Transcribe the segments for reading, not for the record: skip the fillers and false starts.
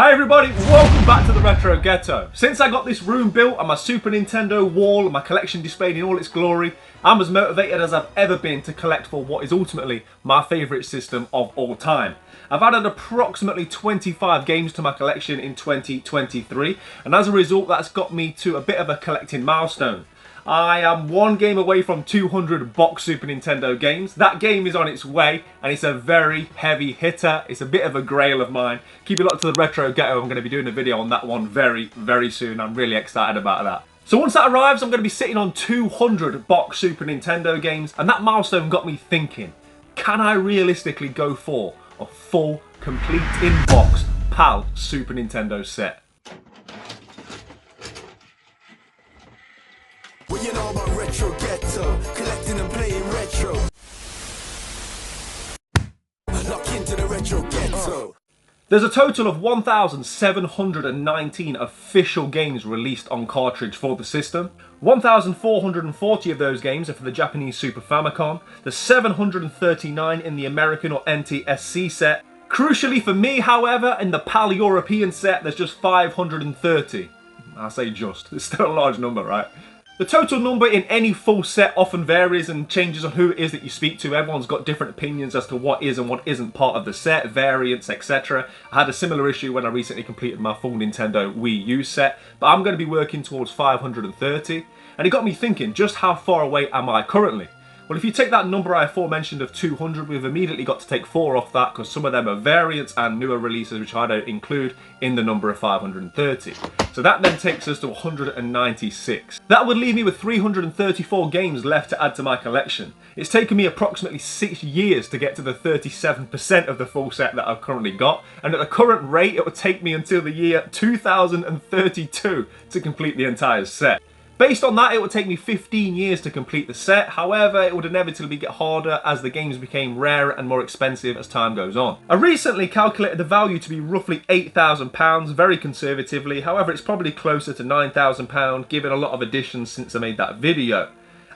Hi everybody, welcome back to the Retro Ghetto. Since I got this room built and my Super Nintendo wall and my collection displayed in all its glory, I'm as motivated as I've ever been to collect for what is ultimately my favourite system of all time. I've added approximately 25 games to my collection in 2023, and as a result that's got me to a bit of a collecting milestone. I am one game away from 200 box Super Nintendo games. That game is on its way, and it's a very heavy hitter. It's a bit of a grail of mine. Keep it locked to the Retro Ghetto. I'm going to be doing a video on that one very, very soon. I'm really excited about that. So once that arrives, I'm going to be sitting on 200 box Super Nintendo games, and that milestone got me thinking, can I realistically go for a full, complete in-box PAL Super Nintendo set? What you know about Retro Ghetto, collecting and playing retro. Lock into the Retro Ghetto. There's a total of 1,719 official games released on cartridge for the system. 1,440 of those games are for the Japanese Super Famicom. There's 739 in the American or NTSC set. Crucially for me, however, in the PAL European set, there's just 530. I say just, it's still a large number, right? The total number in any full set often varies and changes on who it is that you speak to. Everyone's got different opinions as to what is and what isn't part of the set, variants, etc. I had a similar issue when I recently completed my full Nintendo Wii U set, but I'm going to be working towards 530. And it got me thinking, just how far away am I currently? Well, if you take that number I aforementioned of 200, we've immediately got to take 4 off that because some of them are variants and newer releases which I don't include in the number of 530. So that then takes us to 196. That would leave me with 334 games left to add to my collection. It's taken me approximately 6 years to get to the 37% of the full set that I've currently got, and at the current rate it would take me until the year 2032 to complete the entire set. Based on that, it would take me 15 years to complete the set. However, it would inevitably get harder as the games became rarer and more expensive as time goes on. I recently calculated the value to be roughly £8,000, very conservatively. However, it's probably closer to £9,000 given a lot of additions since I made that video.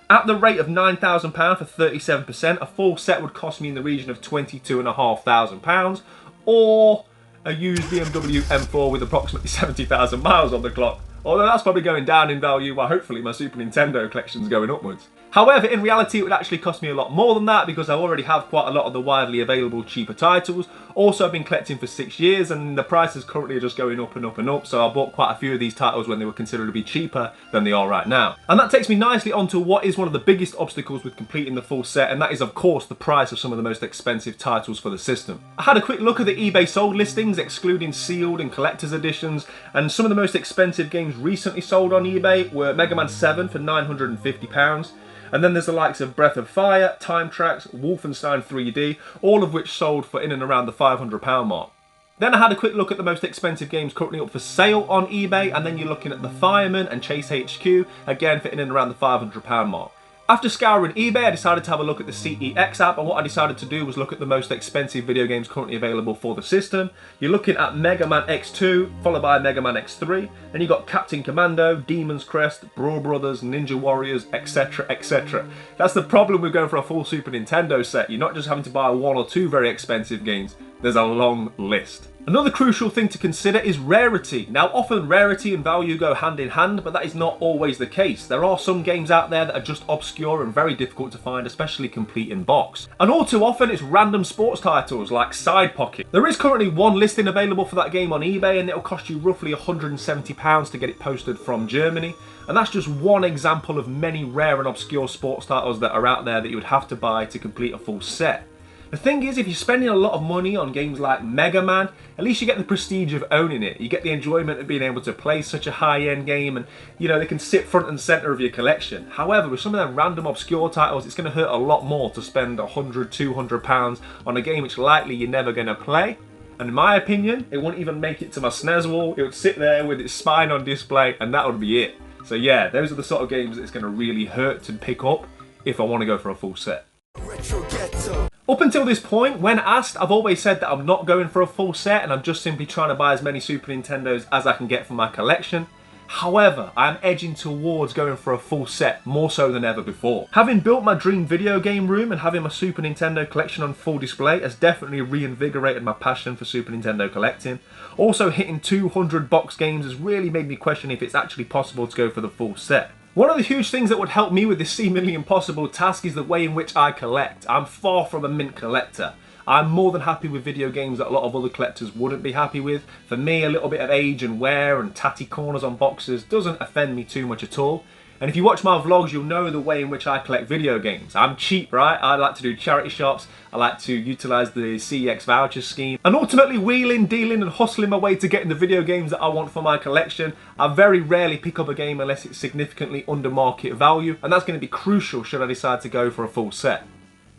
At the rate of £9,000 for 37%, a full set would cost me in the region of £22,500, or a used BMW M4 with approximately 70,000 miles on the clock. Although that's probably going down in value while hopefully my Super Nintendo collection's going upwards. However, in reality it would actually cost me a lot more than that because I already have quite a lot of the widely available cheaper titles. Also, I've been collecting for 6 years and the prices currently are just going up and up and up, so I bought quite a few of these titles when they were considered to be cheaper than they are right now. And that takes me nicely onto what is one of the biggest obstacles with completing the full set, and that is of course the price of some of the most expensive titles for the system. I had a quick look at the eBay sold listings, excluding sealed and collector's editions, and some of the most expensive games recently sold on eBay were Mega Man 7 for £950, and then there's the likes of Breath of Fire, Time Tracks, Wolfenstein 3D, all of which sold for in and around the £500 mark. Then I had a quick look at the most expensive games currently up for sale on eBay, and then you're looking at the Fireman and Chase HQ, again for in and around the £500 mark. After scouring eBay, I decided to have a look at the CEX app, and what I decided to do was look at the most expensive video games currently available for the system. You're looking at Mega Man X2, followed by Mega Man X3, then you've got Captain Commando, Demon's Crest, Brawl Brothers, Ninja Warriors, etc, etc. That's the problem with going for a full Super Nintendo set. You're not just having to buy 1 or 2 very expensive games, there's a long list. Another crucial thing to consider is rarity. Now often rarity and value go hand in hand, but that is not always the case. There are some games out there that are just obscure and very difficult to find, especially complete in box. And all too often it's random sports titles like Side Pocket. There is currently one listing available for that game on eBay, and it'll cost you roughly £170 to get it posted from Germany. And that's just one example of many rare and obscure sports titles that are out there that you would have to buy to complete a full set. The thing is, if you're spending a lot of money on games like Mega Man, at least you get the prestige of owning it. You get the enjoyment of being able to play such a high-end game, and you know, they can sit front and centre of your collection. However, with some of them random obscure titles, it's going to hurt a lot more to spend £100, £200 on a game which likely you're never going to play. And in my opinion, it wouldn't even make it to my SNES wall. It would sit there with its spine on display, and that would be it. So yeah, those are the sort of games that it's going to really hurt to pick up if I want to go for a full set. Up until this point, when asked, I've always said that I'm not going for a full set and I'm just simply trying to buy as many Super Nintendos as I can get for my collection. However, I am edging towards going for a full set more so than ever before. Having built my dream video game room and having my Super Nintendo collection on full display has definitely reinvigorated my passion for Super Nintendo collecting. Also, hitting 200 box games has really made me question if it's actually possible to go for the full set. One of the huge things that would help me with this seemingly impossible task is the way in which I collect. I'm far from a mint collector. I'm more than happy with video games that a lot of other collectors wouldn't be happy with. For me, a little bit of age and wear and tatty corners on boxes doesn't offend me too much at all. And if you watch my vlogs, you'll know the way in which I collect video games. I'm cheap, right? I like to do charity shops. I like to utilise the CEX voucher scheme. And ultimately wheeling, dealing and hustling my way to getting the video games that I want for my collection. I very rarely pick up a game unless it's significantly under market value. And that's going to be crucial should I decide to go for a full set.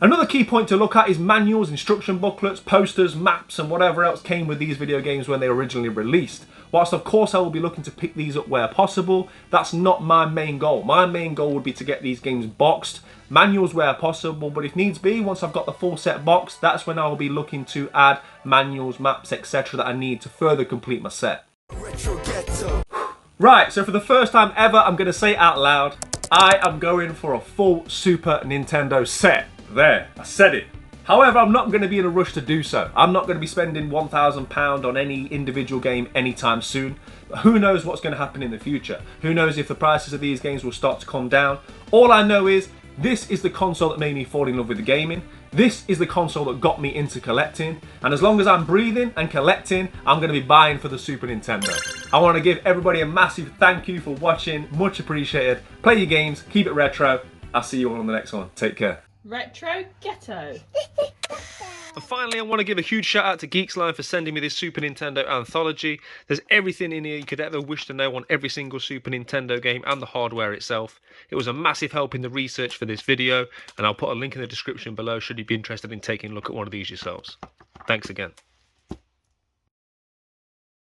Another key point to look at is manuals, instruction booklets, posters, maps and whatever else came with these video games when they were originally released. Whilst of course I will be looking to pick these up where possible, that's not my main goal. My main goal would be to get these games boxed, manuals where possible, but if needs be, once I've got the full set boxed, that's when I will be looking to add manuals, maps, etc. that I need to further complete my set. Right, so for the first time ever, I'm going to say it out loud, I am going for a full Super Nintendo set. There, I said it. However, I'm not going to be in a rush to do so. I'm not going to be spending £1,000 on any individual game anytime soon. But who knows what's going to happen in the future? Who knows if the prices of these games will start to come down? All I know is this is the console that made me fall in love with the gaming. This is the console that got me into collecting. And as long as I'm breathing and collecting, I'm going to be buying for the Super Nintendo. I want to give everybody a massive thank you for watching. Much appreciated. Play your games, keep it retro. I'll see you all on the next one. Take care. Retro Ghetto. And finally, I want to give a huge shout out to Geeks-line for sending me this Super Nintendo Anthology. There's everything in here you could ever wish to know on every single Super Nintendo game and the hardware itself. It was a massive help in the research for this video, and I'll put a link in the description below should you be interested in taking a look at one of these yourselves. Thanks again.